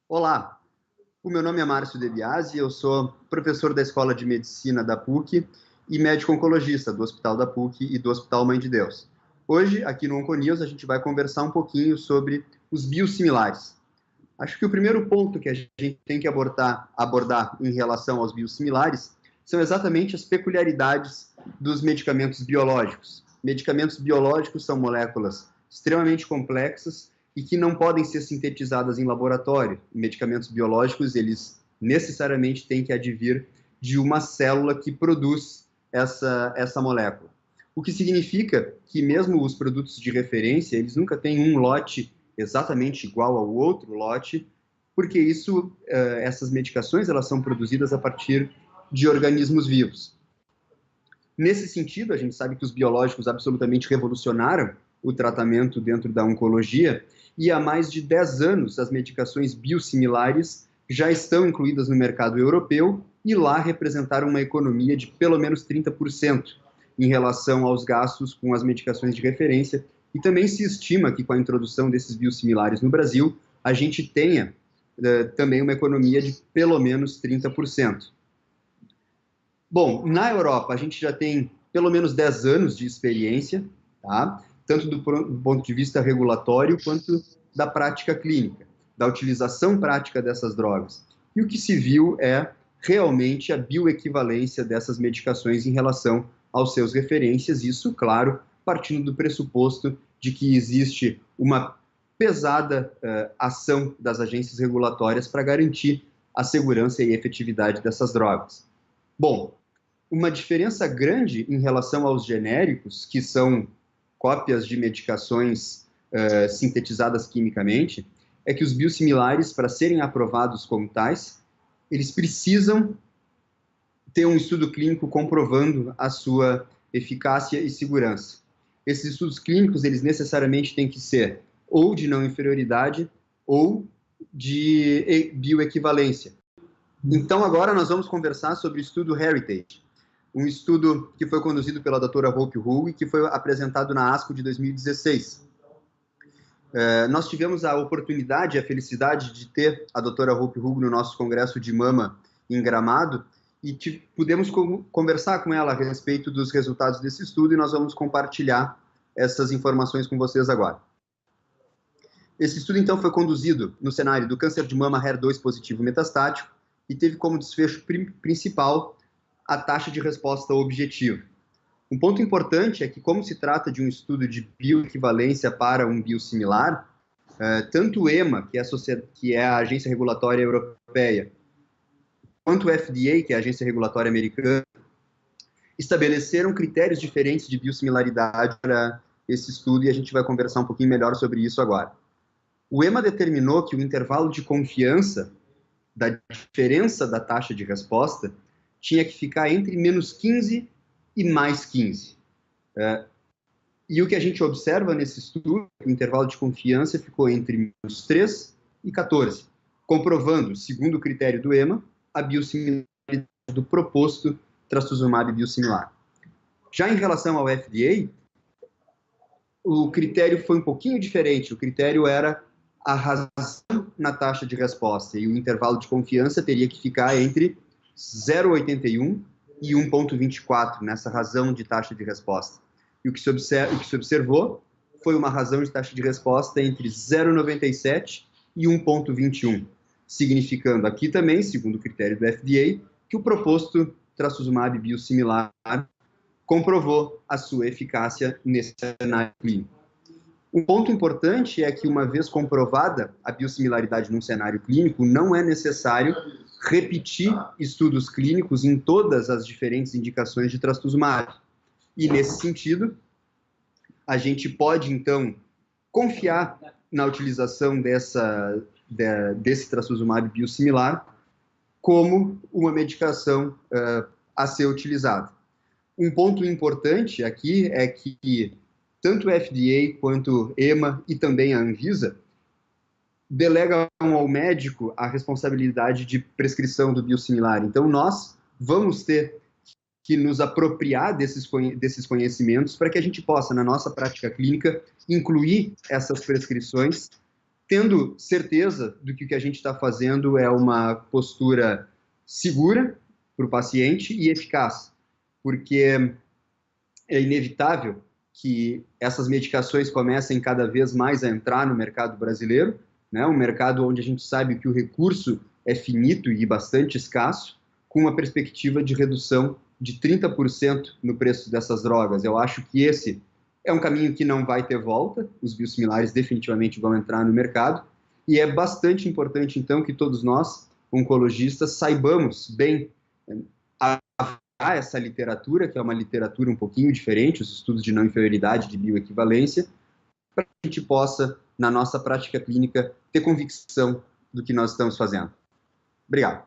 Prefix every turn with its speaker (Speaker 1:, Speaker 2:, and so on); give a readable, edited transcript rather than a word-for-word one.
Speaker 1: Olá, o meu nome é Márcio De Biasi, eu sou professor da Escola de Medicina da PUC e médico oncologista do Hospital da PUC e do Hospital Mãe de Deus. Hoje, aqui no Onconews, a gente vai conversar um pouquinho sobre os biosimilares. Acho que o primeiro ponto que a gente tem que abordar em relação aos biosimilares são exatamente as peculiaridades dos medicamentos biológicos. Medicamentos biológicos são moléculas extremamente complexas e que não podem ser sintetizadas em laboratório. Medicamentos biológicos, eles necessariamente têm que advir de uma célula que produz essa molécula. O que significa que mesmo os produtos de referência, eles nunca têm um lote exatamente igual ao outro lote, porque essas medicações, elas são produzidas a partir de organismos vivos. Nesse sentido, a gente sabe que os biológicos absolutamente revolucionaram o tratamento dentro da oncologia, e há mais de 10 anos as medicações biosimilares já estão incluídas no mercado europeu e lá representaram uma economia de pelo menos 30% em relação aos gastos com as medicações de referência, e também se estima que com a introdução desses biosimilares no Brasil, a gente tenha também uma economia de pelo menos 30%. Bom, na Europa a gente já tem pelo menos 10 anos de experiência, tá? Tanto do ponto de vista regulatório quanto da prática clínica, da utilização prática dessas drogas. E o que se viu é realmente a bioequivalência dessas medicações em relação aos seus referências, isso, claro, partindo do pressuposto de que existe uma pesada ação das agências regulatórias para garantir a segurança e efetividade dessas drogas. Bom, uma diferença grande em relação aos genéricos, que são cópias de medicações sintetizadas quimicamente, é que os biosimilares, para serem aprovados como tais, eles precisam ter um estudo clínico comprovando a sua eficácia e segurança. Esses estudos clínicos, eles necessariamente têm que ser ou de não inferioridade ou de bioequivalência. Então, agora nós vamos conversar sobre o estudo Heritage, um estudo que foi conduzido pela doutora Hope Hull e que foi apresentado na ASCO de 2016. Nós tivemos a oportunidade, a felicidade de ter a doutora Hope Hull no nosso congresso de mama em Gramado, e pudemos conversar com ela a respeito dos resultados desse estudo, e nós vamos compartilhar essas informações com vocês agora. Esse estudo, então, foi conduzido no cenário do câncer de mama HER2 positivo metastático e teve como desfecho principal a taxa de resposta objetiva. Um ponto importante é que, como se trata de um estudo de bioequivalência para um biosimilar, tanto o EMA, que é a Agência Regulatória Europeia, quanto o FDA, que é a Agência Regulatória Americana, estabeleceram critérios diferentes de biosimilaridade para esse estudo, e a gente vai conversar um pouquinho melhor sobre isso agora. O EMA determinou que o intervalo de confiança da diferença da taxa de resposta tinha que ficar entre menos 15 e mais 15. E o que a gente observa nesse estudo, o intervalo de confiança ficou entre menos 3 e 14, comprovando, segundo o critério do EMA, a biosimilaridade do proposto trastuzumab biosimilar. Já em relação ao FDA, o critério foi um pouquinho diferente. O critério era a razão na taxa de resposta, e o intervalo de confiança teria que ficar entre 0,81 e 1,24 nessa razão de taxa de resposta. E o que se observou foi uma razão de taxa de resposta entre 0,97 e 1,21, significando aqui também, segundo o critério do FDA, que o proposto trastuzumab biosimilar comprovou a sua eficácia nesse cenário clínico. Um ponto importante é que, uma vez comprovada a biosimilaridade num cenário clínico, não é necessário repetir estudos clínicos em todas as diferentes indicações de trastuzumab. E, nesse sentido, a gente pode, então, confiar na utilização desse trastuzumab biosimilar como uma medicação a ser utilizada. Um ponto importante aqui é que tanto o FDA quanto EMA e também a Anvisa delegam ao médico a responsabilidade de prescrição do biosimilar. Então, nós vamos ter que nos apropriar desses conhecimentos para que a gente possa, na nossa prática clínica, incluir essas prescrições, tendo certeza do que o que a gente está fazendo é uma postura segura para o paciente e eficaz, porque é inevitável que essas medicações comecem cada vez mais a entrar no mercado brasileiro, né? Um mercado onde a gente sabe que o recurso é finito e bastante escasso, com uma perspectiva de redução de 30% no preço dessas drogas. Eu acho que esse é um caminho que não vai ter volta, os biosimilares definitivamente vão entrar no mercado, e é bastante importante, então, que todos nós, oncologistas, saibamos bem essa literatura, que é uma literatura um pouquinho diferente, os estudos de não inferioridade, de bioequivalência, para que a gente possa, na nossa prática clínica, ter convicção do que nós estamos fazendo. Obrigado.